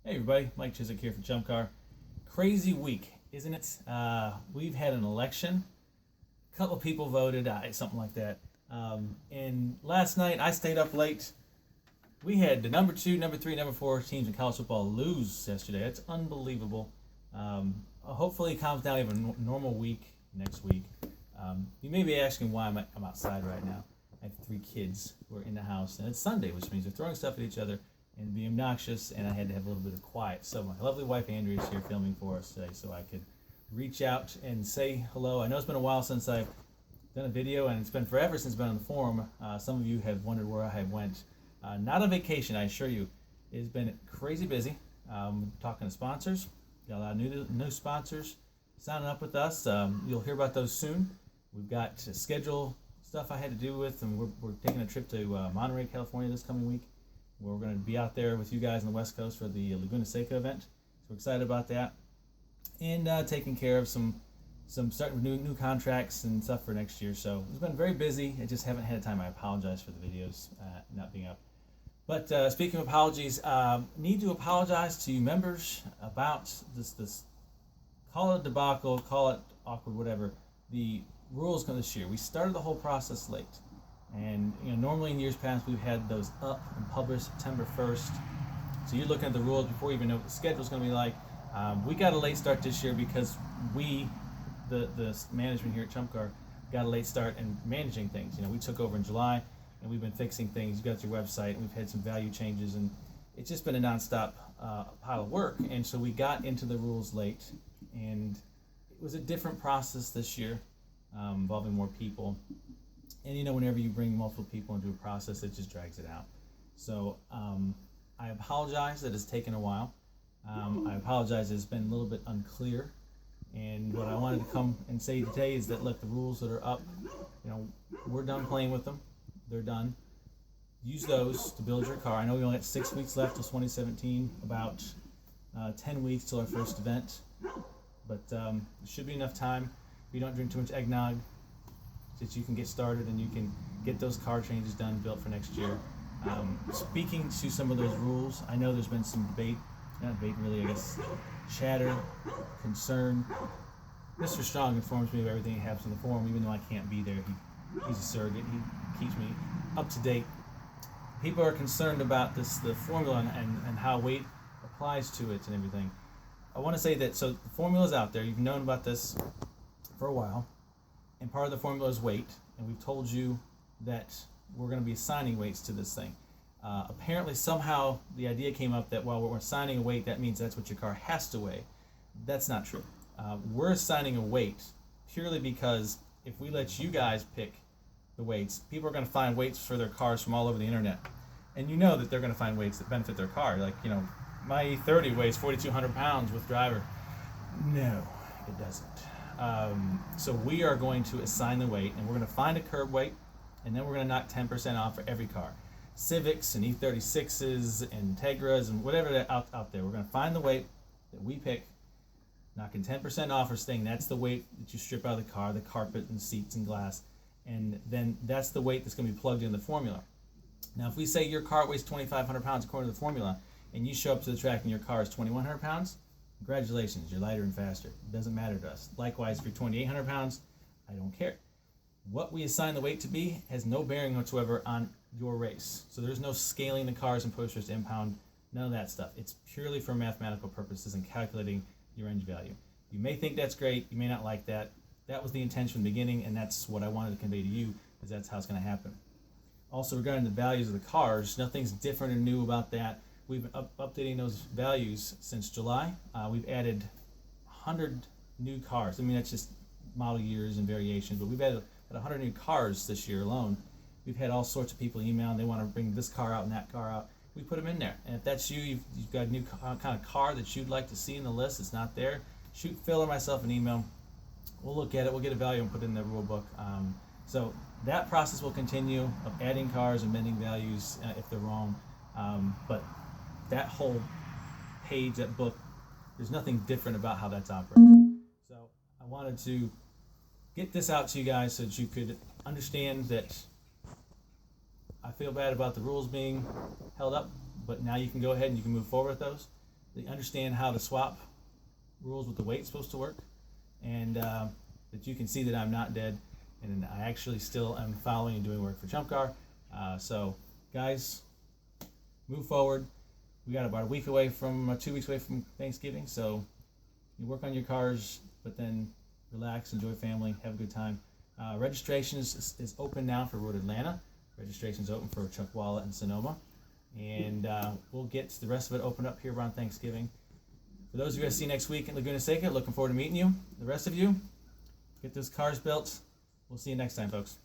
Hey everybody, Mike Chisek here from ChumpCar. Crazy week, isn't it? We've had an election. A couple of people voted, something like that. And last night I stayed up late. We had the number 2, number 3, number 4 teams in college football lose yesterday. It's unbelievable. Hopefully it calms down. We have a normal week next week. You may be asking why I'm outside right now. I have 3 kids who are in the house, and it's Sunday, which means they're throwing stuff at each other and being obnoxious, and I had to have a little bit of quiet. So my lovely wife Andrea is here filming for us today, so I could reach out and say hello. I know it's been a while since I've done a video, and it's been forever since I've been on the forum. Some of you have wondered where I went. Not on vacation, I assure you. It's been crazy busy. Talking to sponsors, got a lot of new sponsors signing up with us. You'll hear about those soon. We've got schedule stuff I had to do with, and we're taking a trip to Monterey, California this coming week. We're going to be out there with you guys on the West Coast for the Laguna Seca event. So we're excited about that. And taking care of some starting new contracts and stuff for next year. So it's been very busy. I just haven't had time. I apologize for the videos not being up. But speaking of apologies, need to apologize to you members about this call it a debacle, call it awkward, whatever. The rules come this year. We started the whole process late. And normally in years past we've had those up and published September 1st. So you're looking at the rules before you even know what the schedule's going to be like. We got a late start this year because we, the management here at ChumpCar, got a late start in managing things. We took over in July, and we've been fixing things. You got your website, and we've had some value changes, and it's just been a nonstop pile of work. And so we got into the rules late, and it was a different process this year, involving more people. And whenever you bring multiple people into a process, it just drags it out. So I apologize that it's taken a while. I apologize it's been a little bit unclear. And what I wanted to come and say today is that, look, the rules that are up, we're done playing with them. They're done. Use those to build your car. I know we only got 6 weeks left till 2017, about 10 weeks till our first event. But there should be enough time if you don't drink too much eggnog that you can get started and you can get those car changes done, built for next year. Speaking to some of those rules, I know there's been some debate, not debate really, I guess, chatter, concern. Mr. Strong informs me of everything that happens in the forum, even though I can't be there. He's a surrogate. He keeps me up to date. People are concerned about the formula and how weight applies to it and everything. I want to say that, so the formula's out there. You've known about this for a while. And part of the formula is weight, and we've told you that we're going to be assigning weights to this thing. Apparently, somehow, the idea came up that while we're assigning a weight, that means that's what your car has to weigh. That's not true. We're assigning a weight purely because if we let you guys pick the weights, people are going to find weights for their cars from all over the internet. And you know that they're going to find weights that benefit their car. Like, my E30 weighs 4,200 pounds with driver. No, it doesn't. So we are going to assign the weight, and we're going to find a curb weight, and then we're going to knock 10% off for every car. Civics and E36s and Tegras and whatever out there. We're going to find the weight that we pick, knocking 10% off or saying that's the weight that you strip out of the car, the carpet and seats and glass, and then that's the weight that's going to be plugged in the formula. Now, if we say your car weighs 2,500 pounds according to the formula, and you show up to the track and your car is 2,100 pounds, congratulations, you're lighter and faster. It doesn't matter to us. Likewise, if you're 2,800 pounds, I don't care. What we assign the weight to be has no bearing whatsoever on your race. So there's no scaling the cars and posters to impound, none of that stuff. It's purely for mathematical purposes and calculating your range value. You may think that's great, you may not like that. That was the intention from the beginning, and that's what I wanted to convey to you, because that's how it's going to happen. Also, regarding the values of the cars, nothing's different or new about that. We've been updating those values since July. We've added 100 new cars. I mean, that's just model years and variations, but we've added 100 new cars this year alone. We've had all sorts of people email, and they want to bring this car out and that car out. We put them in there. And if that's you, you've got a new kind of car that you'd like to see in the list, it's not there, shoot Phil or myself an email. We'll look at it, we'll get a value and put it in the rule book. So that process will continue of adding cars, amending values if they're wrong. But that whole page, that book, there's nothing different about how that's operating. So I wanted to get this out to you guys so that you could understand that I feel bad about the rules being held up, but now you can go ahead and you can move forward with those. they understand how the swap rules with the weight's supposed to work, and that you can see that I'm not dead, and I actually still am following and doing work for ChumpCar. So guys, move forward. We got about a week away from 2 weeks away from Thanksgiving, so you work on your cars, but then relax, enjoy family, have a good time. Registration is open now for Road Atlanta. Registration is open for Chuckwalla and Sonoma, and we'll get the rest of it open up here around Thanksgiving. For those of you I see next week in Laguna Seca, looking forward to meeting you. The rest of you, get those cars built. We'll see you next time, folks.